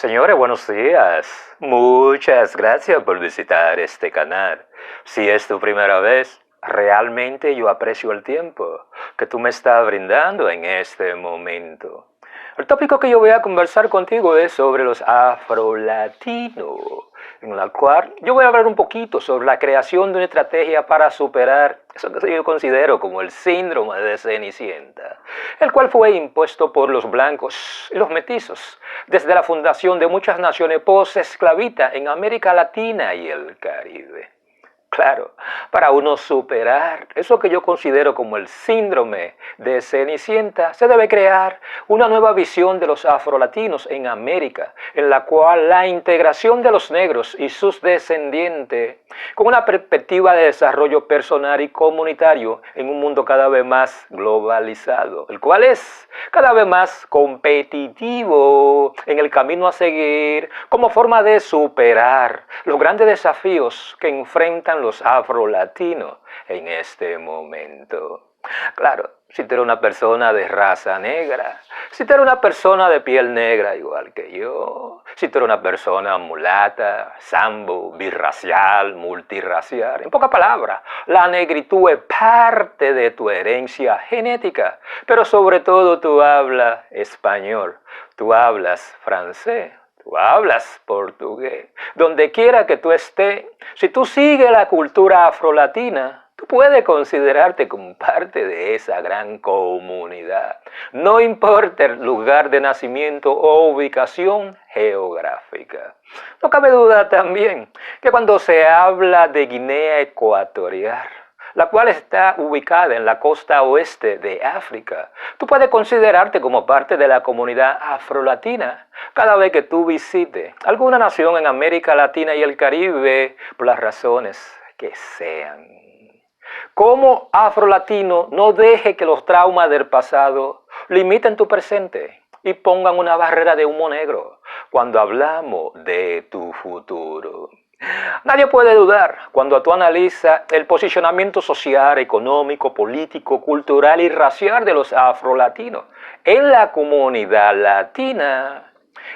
Señores, buenos días. Muchas gracias por visitar este canal. Si es tu primera vez, realmente yo aprecio el tiempo que tú me estás brindando en este momento. El tópico que yo voy a conversar contigo es sobre los afrolatinos, en la cual yo voy a hablar un poquito sobre la creación de una estrategia para superar eso que yo considero como el síndrome de Cenicienta, el cual fue impuesto por los blancos y los mestizos desde la fundación de muchas naciones post-esclavistas en América Latina y el Caribe. Claro, para uno superar eso que yo considero como el síndrome de Cenicienta, se debe crear una nueva visión de los afrolatinos en América, en la cual la integración de los negros y sus descendientes, con una perspectiva de desarrollo personal y comunitario en un mundo cada vez más globalizado, el cual es cada vez más competitivo en el camino a seguir como forma de superar los grandes desafíos que enfrentan los afrolatinos en este momento. Claro, si tú eres una persona de raza negra, si tú eres una persona de piel negra igual que yo, si tú eres una persona mulata, sambo, birracial, multirracial, en pocas palabras, la negritud es parte de tu herencia genética, pero sobre todo tú hablas español, tú hablas francés, tú hablas portugués. Donde quiera que tú estés, si tú sigues la cultura afrolatina, tú puedes considerarte como parte de esa gran comunidad. No importa el lugar de nacimiento o ubicación geográfica. No cabe duda también que cuando se habla de Guinea Ecuatorial, la cual está ubicada en la costa oeste de África, tú puedes considerarte como parte de la comunidad afrolatina cada vez que tú visites alguna nación en América Latina y el Caribe, por las razones que sean. Como afrolatino, no deje que los traumas del pasado limiten tu presente y pongan una barrera de humo negro cuando hablamos de tu futuro. Nadie puede dudar cuando tú analizas el posicionamiento social, económico, político, cultural y racial de los afrolatinos en la comunidad latina.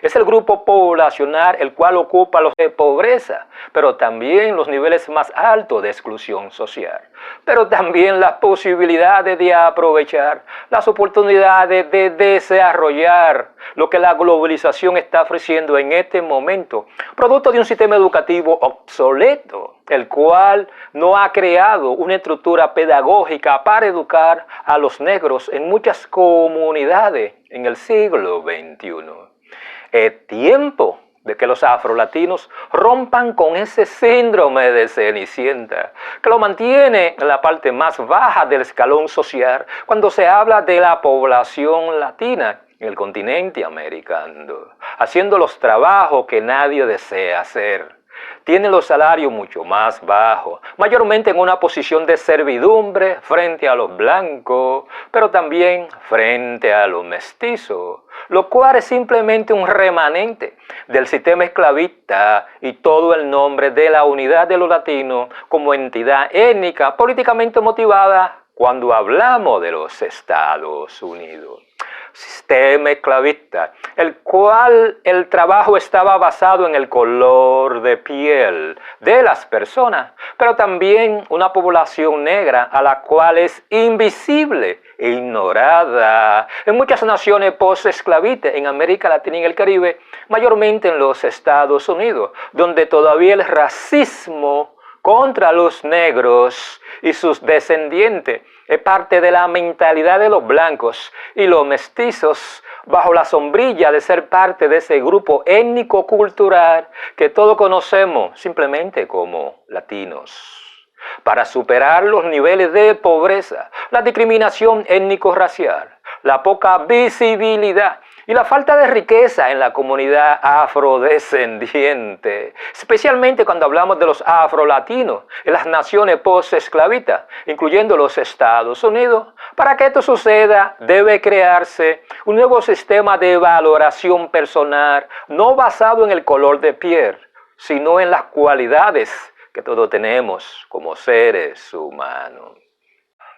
Es el grupo poblacional el cual ocupa los de pobreza, pero también los niveles más altos de exclusión social. Pero también las posibilidades de aprovechar las oportunidades de desarrollar lo que la globalización está ofreciendo en este momento, producto de un sistema educativo obsoleto, el cual no ha creado una estructura pedagógica para educar a los negros en muchas comunidades en el siglo XXI. Es tiempo de que los afrolatinos rompan con ese síndrome de Cenicienta, que lo mantiene en la parte más baja del escalón social cuando se habla de la población latina en el continente americano, haciendo los trabajos que nadie desea hacer. Tienen los salarios mucho más bajos, mayormente en una posición de servidumbre frente a los blancos, pero también frente a los mestizos, lo cual es simplemente un remanente del sistema esclavista y todo el nombre de la unidad de los latinos como entidad étnica políticamente motivada cuando hablamos de los Estados Unidos. Sistema esclavista, el cual el trabajo estaba basado en el color de piel de las personas, pero también una población negra a la cual es invisible e ignorada en muchas naciones post-esclavistas en América Latina y en el Caribe, mayormente en los Estados Unidos, donde todavía el racismo contra los negros y sus descendientes es parte de la mentalidad de los blancos y los mestizos bajo la sombrilla de ser parte de ese grupo étnico-cultural que todos conocemos simplemente como latinos. Para superar los niveles de pobreza, la discriminación étnico-racial, la poca visibilidad y la falta de riqueza en la comunidad afrodescendiente, especialmente cuando hablamos de los afrolatinos en las naciones post-esclavistas, incluyendo los Estados Unidos. Para que esto suceda, debe crearse un nuevo sistema de valoración personal, no basado en el color de piel, sino en las cualidades que todos tenemos como seres humanos.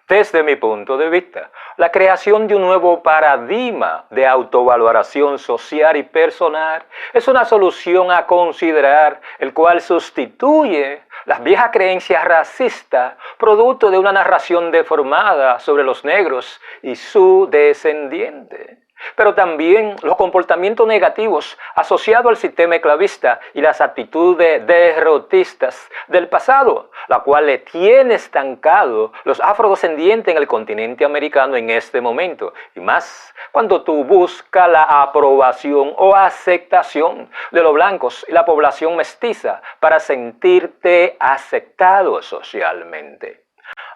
Desde mi punto de vista, La creación de un nuevo paradigma de autovaloración social y personal es una solución a considerar, el cual sustituye las viejas creencias racistas, producto de una narración deformada sobre los negros y su descendiente. Pero también los comportamientos negativos asociados al sistema esclavista y las actitudes derrotistas del pasado, la cual le tiene estancado los afrodescendientes en el continente americano en este momento. Y más cuando tú buscas la aprobación o aceptación de los blancos y la población mestiza para sentirte aceptado socialmente.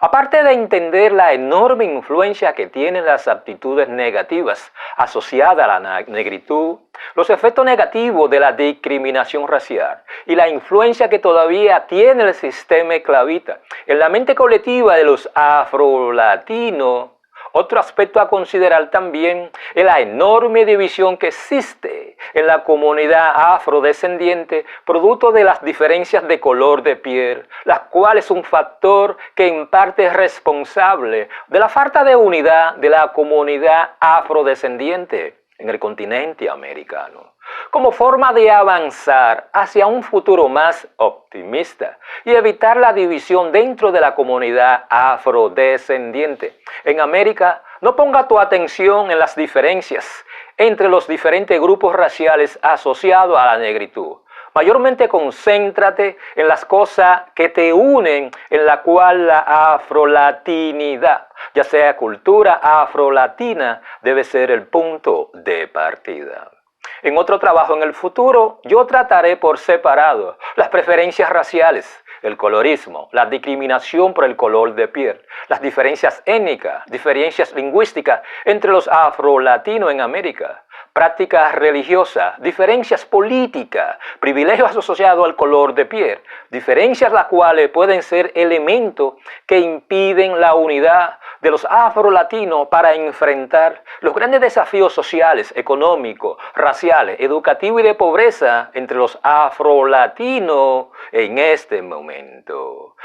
Aparte de entender la enorme influencia que tienen las actitudes negativas asociadas a la negritud, los efectos negativos de la discriminación racial y la influencia que todavía tiene el sistema esclavista en la mente colectiva de los afrolatinos, otro aspecto a considerar también es la enorme división que existe en la comunidad afrodescendiente producto de las diferencias de color de piel, las cuales es un factor que en parte es responsable de la falta de unidad de la comunidad afrodescendiente en el continente americano. Como forma de avanzar hacia un futuro más optimista y evitar la división dentro de la comunidad afrodescendiente en América, no ponga tu atención en las diferencias entre los diferentes grupos raciales asociados a la negritud. Mayormente concéntrate en las cosas que te unen, en la cual la afrolatinidad, ya sea cultura afrolatina, debe ser el punto de partida. En otro trabajo en el futuro, yo trataré por separado las preferencias raciales, el colorismo, la discriminación por el color de piel, las diferencias étnicas, diferencias lingüísticas entre los afrolatinos en América, prácticas religiosas, diferencias políticas, privilegios asociados al color de piel, diferencias las cuales pueden ser elementos que impiden la unidad de los afrolatinos para enfrentar los grandes desafíos sociales, económicos, raciales, educativos y de pobreza entre los afrolatinos en este momento.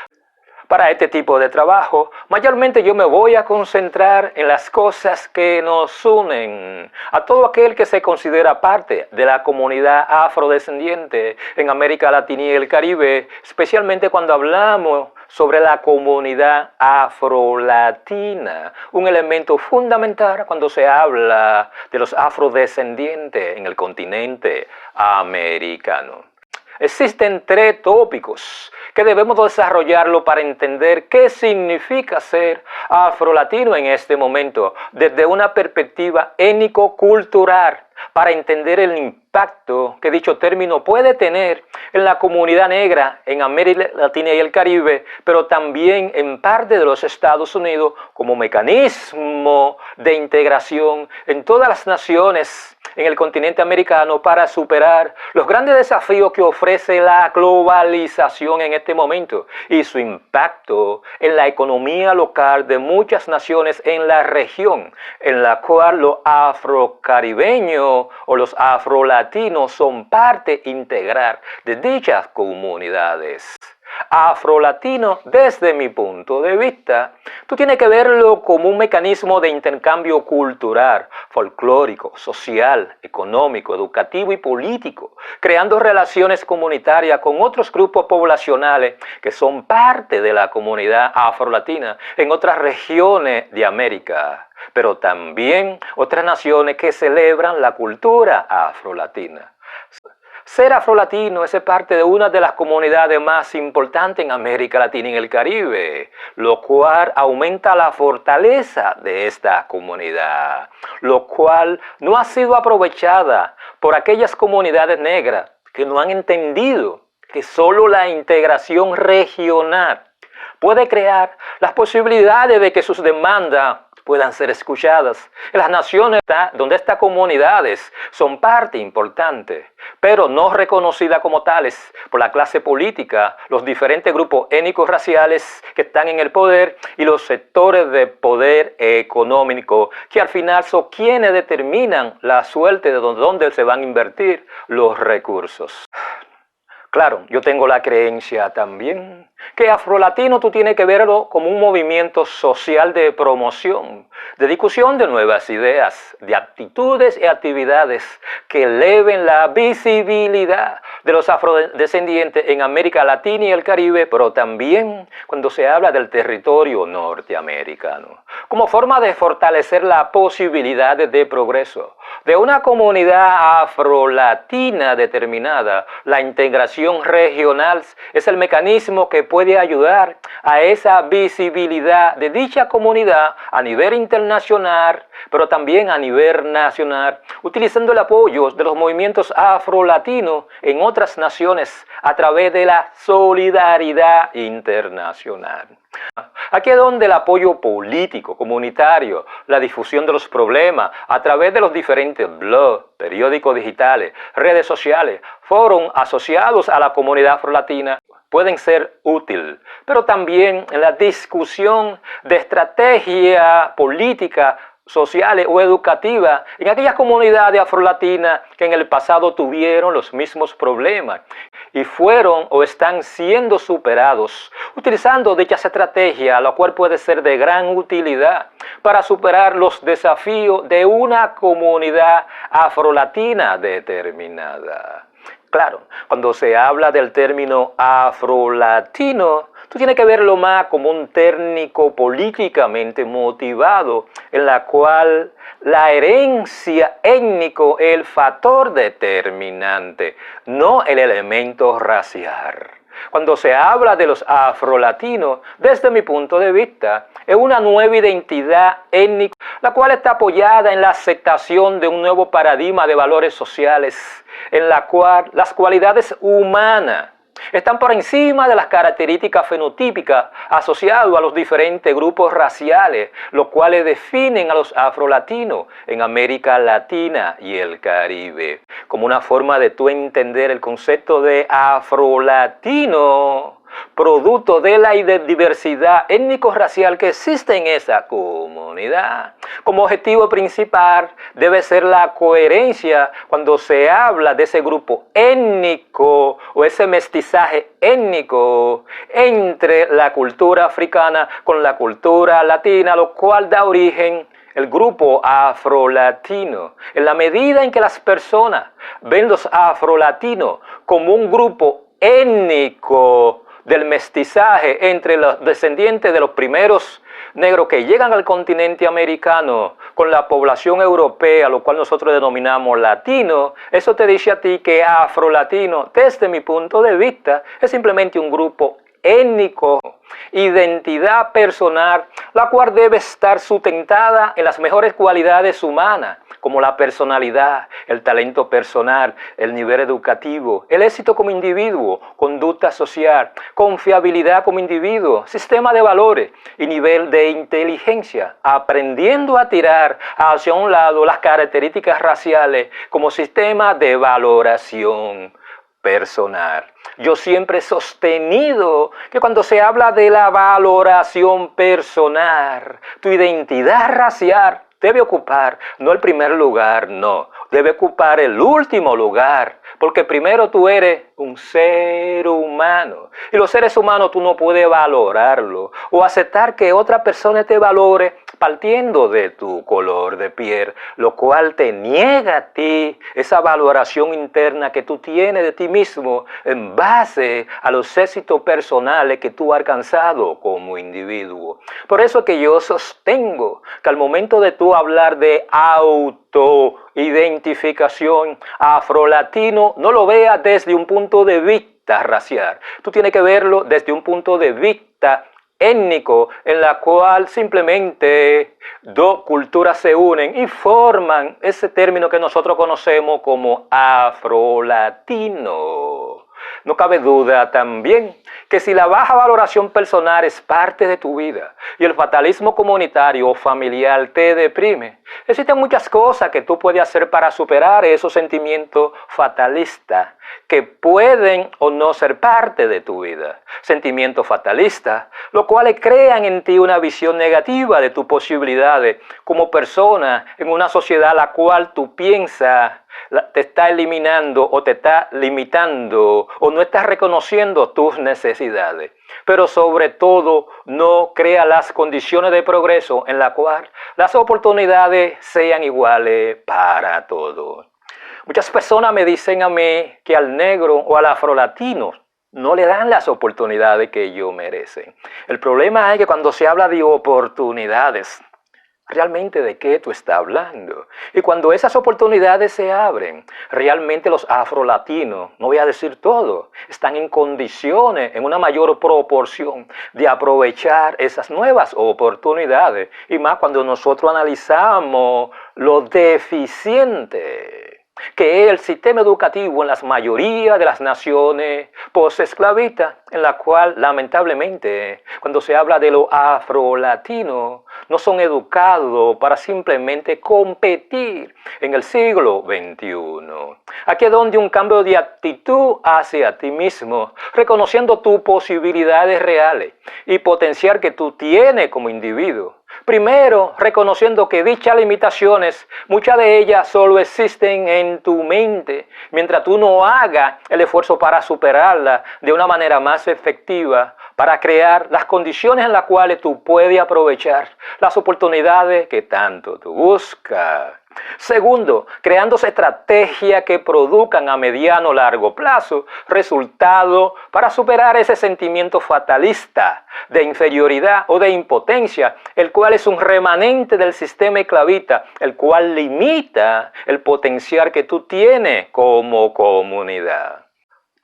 Para este tipo de trabajo, mayormente yo me voy a concentrar en las cosas que nos unen a todo aquel que se considera parte de la comunidad afrodescendiente en América Latina y el Caribe, especialmente cuando hablamos sobre la comunidad afrolatina, un elemento fundamental cuando se habla de los afrodescendientes en el continente americano. Existen 3 tópicos que debemos desarrollarlo para entender qué significa ser afrolatino en este momento desde una perspectiva étnico-cultural, para entender el impacto que dicho término puede tener en la comunidad negra en América Latina y el Caribe, pero también en parte de los Estados Unidos como mecanismo de integración en todas las naciones en el continente americano para superar los grandes desafíos que ofrece la globalización en este momento y su impacto en la economía local de muchas naciones en la región, en la cual los afrocaribeños o los afrolatinos son parte integral de dichas comunidades. Afrolatino, desde mi punto de vista, tú tienes que verlo como un mecanismo de intercambio cultural, folclórico, social, económico, educativo y político, creando relaciones comunitarias con otros grupos poblacionales que son parte de la comunidad afrolatina en otras regiones de América, pero también otras naciones que celebran la cultura afrolatina. Ser afrolatino es parte de una de las comunidades más importantes en América Latina y en el Caribe, lo cual aumenta la fortaleza de esta comunidad, lo cual no ha sido aprovechada por aquellas comunidades negras que no han entendido que solo la integración regional puede crear las posibilidades de que sus demandas puedan ser escuchadas en las naciones donde estas comunidades son parte importante, pero no reconocidas como tales por la clase política, los diferentes grupos étnicos raciales que están en el poder y los sectores de poder económico, que al final son quienes determinan la suerte de dónde se van a invertir los recursos. Claro, yo tengo la creencia también que afrolatino tú tienes que verlo como un movimiento social de promoción, de discusión de nuevas ideas, de actitudes y actividades que eleven la visibilidad de los afrodescendientes en América Latina y el Caribe, pero también cuando se habla del territorio norteamericano, como forma de fortalecer la posibilidad de progreso de una comunidad afrolatina determinada. La integración regional es el mecanismo que puede ayudar a esa visibilidad de dicha comunidad a nivel internacional, pero también a nivel nacional, utilizando el apoyo de los movimientos afrolatinos en otras naciones a través de la solidaridad internacional. Aquí es donde el apoyo político, comunitario, la difusión de los problemas a través de los diferentes blogs, periódicos digitales, redes sociales, foros asociados a la comunidad afrolatina pueden ser útiles, pero también en la discusión de estrategia política, sociales o educativas en aquellas comunidades afrolatinas que en el pasado tuvieron los mismos problemas y fueron o están siendo superados, utilizando dichas estrategias, la cual puede ser de gran utilidad para superar los desafíos de una comunidad afrolatina determinada. Claro, cuando se habla del término afrolatino, tú tienes que verlo más como un técnico políticamente motivado, en la cual la herencia étnico es el factor determinante, no el elemento racial. Cuando se habla de los afrolatinos, desde mi punto de vista, es una nueva identidad étnica, la cual está apoyada en la aceptación de un nuevo paradigma de valores sociales, en la cual las cualidades humanas están por encima de las características fenotípicas asociadas a los diferentes grupos raciales, los cuales definen a los afrolatinos en América Latina y el Caribe. Como una forma de tú entender el concepto de afrolatino, producto de la diversidad étnico-racial que existe en esa comunidad. Como objetivo principal debe ser la coherencia cuando se habla de ese grupo étnico o ese mestizaje étnico entre la cultura africana con la cultura latina, lo cual da origen el grupo afrolatino. En la medida en que las personas ven los afrolatinos como un grupo étnico del mestizaje entre los descendientes de los primeros negros que llegan al continente americano con la población europea, lo cual nosotros denominamos latino, eso te dice a ti que afrolatino, desde mi punto de vista, es simplemente un grupo étnico, identidad personal, la cual debe estar sustentada en las mejores cualidades humanas, como la personalidad, el talento personal, el nivel educativo, el éxito como individuo, conducta social, confiabilidad como individuo, sistema de valores y nivel de inteligencia, aprendiendo a tirar hacia un lado las características raciales como sistema de valoración personal. Yo siempre he sostenido que cuando se habla de la valoración personal, tu identidad racial debe ocupar no el primer lugar, no, debe ocupar el último lugar, porque primero tú eres un ser humano y los seres humanos tú no puedes valorarlo o aceptar que otra persona te valore partiendo de tu color de piel, lo cual te niega a ti esa valoración interna que tú tienes de ti mismo en base a los éxitos personales que tú has alcanzado como individuo. Por eso es que yo sostengo que al momento de tú hablar de autoidentificación afrolatino, no lo veas desde un punto de vista racial. Tú tienes que verlo desde un punto de vista étnico, en la cual simplemente dos culturas se unen y forman ese término que nosotros conocemos como afrolatino. No cabe duda también que si la baja valoración personal es parte de tu vida y el fatalismo comunitario o familiar te deprime, existen muchas cosas que tú puedes hacer para superar esos sentimientos fatalistas que pueden o no ser parte de tu vida. Sentimientos fatalistas, los cuales crean en ti una visión negativa de tus posibilidades como persona en una sociedad la cual tú piensas te está eliminando o te está limitando o no estás reconociendo tus necesidades. Pero sobre todo, no crea las condiciones de progreso en las cuales las oportunidades sean iguales para todos. Muchas personas me dicen a mí que al negro o al afrolatino no le dan las oportunidades que ellos merecen. El problema es que cuando se habla de oportunidades, ¿realmente de qué tú estás hablando? Y cuando esas oportunidades se abren, realmente los afrolatinos, no voy a decir todo, están en condiciones, en una mayor proporción, de aprovechar esas nuevas oportunidades. Y más cuando nosotros analizamos lo deficiente que es el sistema educativo en la mayoría de las naciones post-esclavistas, en la cual, lamentablemente, cuando se habla de los afrolatinos, no son educados para simplemente competir en el siglo XXI. Aquí es donde un cambio de actitud hacia ti mismo, reconociendo tus posibilidades reales y potencial que tú tienes como individuo. Primero, reconociendo que dichas limitaciones, muchas de ellas solo existen en tu mente, mientras tú no hagas el esfuerzo para superarlas de una manera más efectiva, para crear las condiciones en las cuales tú puedes aprovechar las oportunidades que tanto tú buscas. Segundo, creando estrategias que produzcan a mediano o largo plazo resultados para superar ese sentimiento fatalista de inferioridad o de impotencia, el cual es un remanente del sistema esclavista, el cual limita el potencial que tú tienes como comunidad.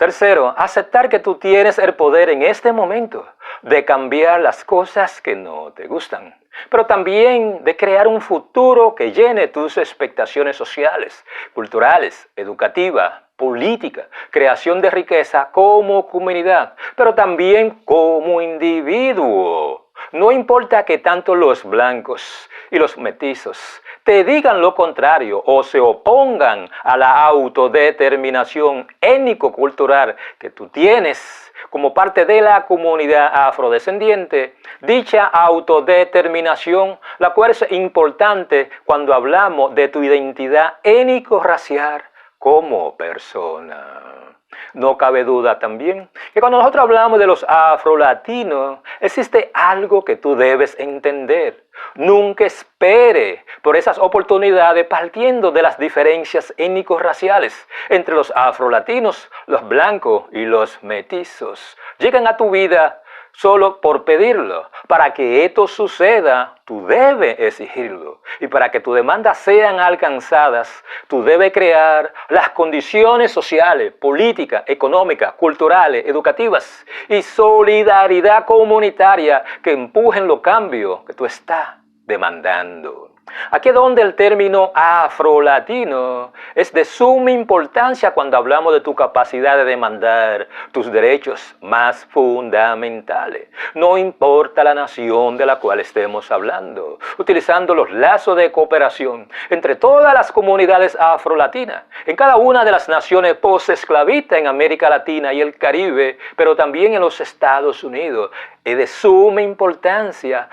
Tercero, aceptar que tú tienes el poder en este momento de cambiar las cosas que no te gustan, pero también de crear un futuro que llene tus expectaciones sociales, culturales, educativas, políticas, creación de riqueza como comunidad, pero también como individuo. No importa que tanto los blancos y los mestizos te digan lo contrario o se opongan a la autodeterminación étnico-cultural que tú tienes como parte de la comunidad afrodescendiente, dicha autodeterminación, la cual es importante cuando hablamos de tu identidad étnico-racial como persona. No cabe duda también que cuando nosotros hablamos de los afrolatinos, existe algo que tú debes entender. Nunca espere por esas oportunidades partiendo de las diferencias étnico-raciales entre los afrolatinos, los blancos y los mestizos. Llegan a tu vida solo por pedirlo. Para que esto suceda, tú debes exigirlo. Y para que tus demandas sean alcanzadas, tú debes crear las condiciones sociales, políticas, económicas, culturales, educativas y solidaridad comunitaria que empujen los cambios que tú estás demandando. Aquí es donde el término afrolatino es de suma importancia cuando hablamos de tu capacidad de demandar tus derechos más fundamentales. No importa la nación de la cual estemos hablando, utilizando los lazos de cooperación entre todas las comunidades afrolatinas, en cada una de las naciones post-esclavistas en América Latina y el Caribe, pero también en los Estados Unidos. Es de suma importancia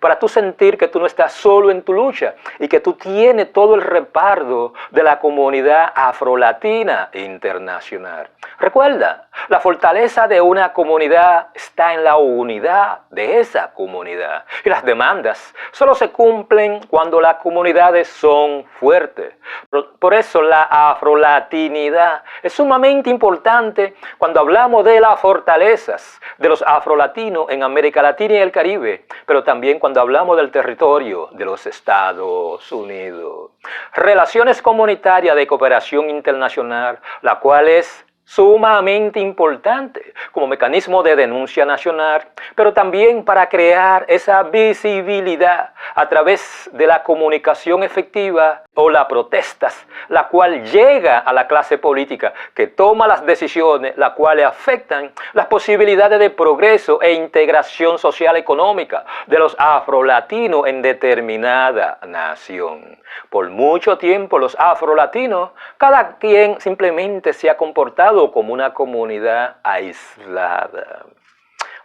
para tú sentir que tú no estás solo en tu lucha y que tú tienes todo el respaldo de la comunidad afrolatina internacional. Recuerda, la fortaleza de una comunidad está en la unidad de esa comunidad. Y las demandas solo se cumplen cuando las comunidades son fuertes. Por eso la afrolatinidad es sumamente importante cuando hablamos de las fortalezas de los afrolatinos en América Latina y el Caribe, pero también cuando hablamos del territorio de los Estados Unidos. Relaciones comunitarias de cooperación internacional, la cual es sumamente importante como mecanismo de denuncia nacional, pero también para crear esa visibilidad a través de la comunicación efectiva o las protestas, la cual llega a la clase política que toma las decisiones, las cuales afectan las posibilidades de progreso e integración social económica de los afrolatinos en determinada nación. Por mucho tiempo los afrolatinos, cada quien simplemente se ha comportado como una comunidad aislada.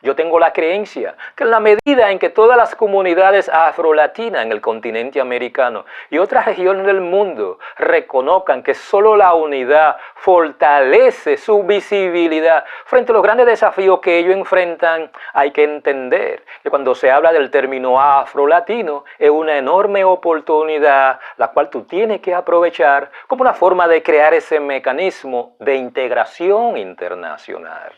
Yo tengo la creencia que en la medida en que todas las comunidades afrolatinas en el continente americano y otras regiones del mundo reconozcan que solo la unidad fortalece su visibilidad frente a los grandes desafíos que ellos enfrentan, hay que entender que cuando se habla del término afrolatino es una enorme oportunidad la cual tú tienes que aprovechar como una forma de crear ese mecanismo de integración internacional.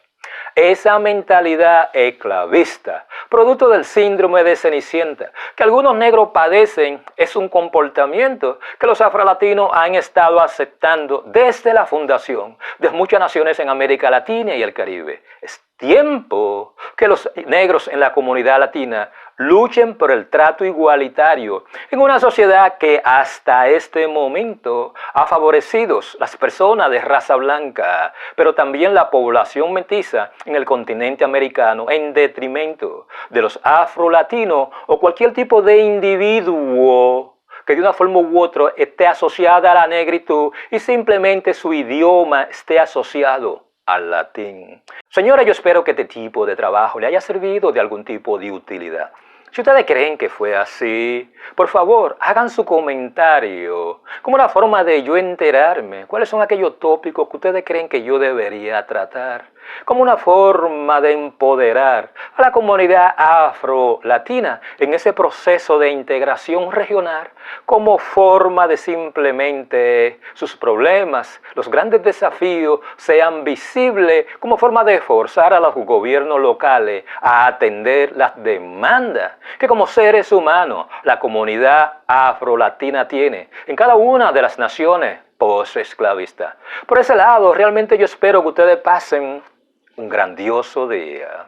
Esa mentalidad esclavista, producto del síndrome de Cenicienta, que algunos negros padecen, es un comportamiento que los afrolatinos han estado aceptando desde la fundación de muchas naciones en América Latina y el Caribe. Es tiempo que los negros en la comunidad latina luchen por el trato igualitario en una sociedad que hasta este momento ha favorecido las personas de raza blanca, pero también la población mestiza en el continente americano en detrimento de los afrolatinos o cualquier tipo de individuo que de una forma u otra esté asociada a la negritud y simplemente su idioma esté asociado al latín. Señora, yo espero que este tipo de trabajo le haya servido de algún tipo de utilidad. Si ustedes creen que fue así, por favor, hagan su comentario como una forma de yo enterarme cuáles son aquellos tópicos que ustedes creen que yo debería tratar, como una forma de empoderar a la comunidad afro-latina en ese proceso de integración regional, como forma de simplemente sus problemas, los grandes desafíos sean visibles, como forma de forzar a los gobiernos locales a atender las demandas que como seres humanos la comunidad afro-latina tiene en cada una de las naciones post-esclavistas. Por ese lado, realmente yo espero que ustedes pasen un grandioso día.